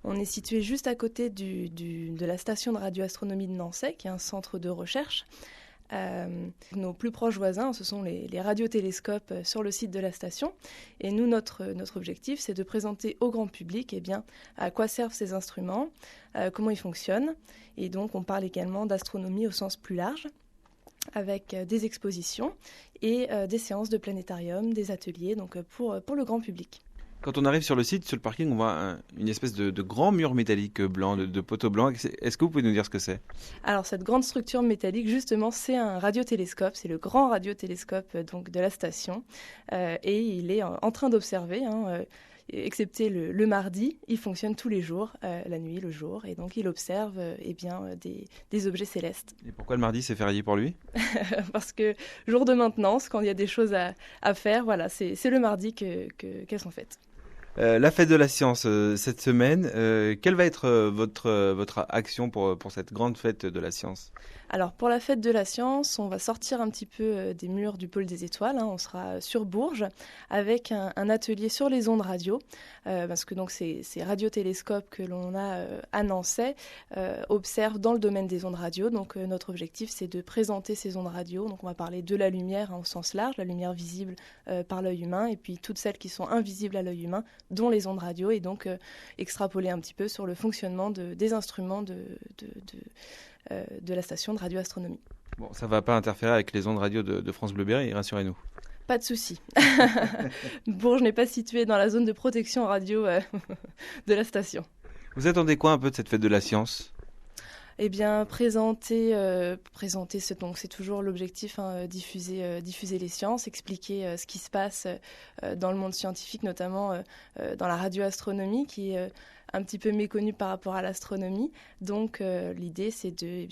On est situé juste à côté de la station de radioastronomie de Nançay, qui est un centre de recherche. Nos plus proches voisins, ce sont les radiotélescopes sur le site de la station. Et nous, notre objectif, c'est de présenter au grand public à quoi servent ces instruments, comment ils fonctionnent. Et donc, on parle également d'astronomie au sens plus large, avec des expositions et des séances de planétarium, des ateliers, donc pour le grand public. Quand on arrive sur le site, sur le parking, on voit une espèce de grand mur métallique blanc, de poteaux blancs. Est-ce que vous pouvez nous dire ce que c'est ? Alors cette grande structure métallique, justement, c'est un radiotélescope, c'est le grand radiotélescope donc, de la station, et il est en train d'observer, excepté le mardi, il fonctionne tous les jours, la nuit, le jour, et donc il observe des objets célestes. Et pourquoi le mardi, c'est férié pour lui ? Parce que jour de maintenance, quand il y a des choses à faire, voilà, c'est le mardi qu'elles sont faites. La fête de la science cette semaine, quelle va être votre action pour cette grande fête de la science ? Alors pour la fête de la science, on va sortir un petit peu des murs du pôle des étoiles. On sera sur Bourges avec un atelier sur les ondes radio, parce que donc ces radiotélescopes que l'on a à Nançay observent dans le domaine des ondes radio. Donc notre objectif, c'est de présenter ces ondes radio. Donc on va parler de la lumière au sens large, la lumière visible par l'œil humain, et puis toutes celles qui sont invisibles à l'œil humain, dont les ondes radio, et donc extrapoler un petit peu sur le fonctionnement des instruments de la station de radioastronomie. Bon, ça ne va pas interférer avec les ondes radio de France Bleu Berry, rassurez-nous. Pas de souci. Bourges n'est pas situé dans la zone de protection radio de la station. Vous attendez quoi un peu de cette fête de la science ? Eh bien, présenter, c'est toujours l'objectif, diffuser les sciences, expliquer ce qui se passe dans le monde scientifique, notamment dans la radioastronomie, qui est un petit peu méconnue par rapport à l'astronomie. Donc, l'idée, c'est de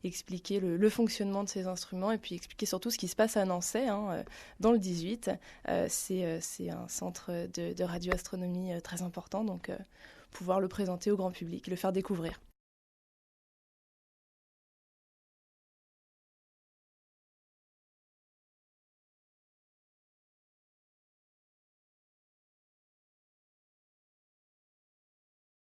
expliquer le fonctionnement de ces instruments et puis expliquer surtout ce qui se passe à Nançay, dans le 18. C'est un centre de radioastronomie très important, donc pouvoir le présenter au grand public, le faire découvrir.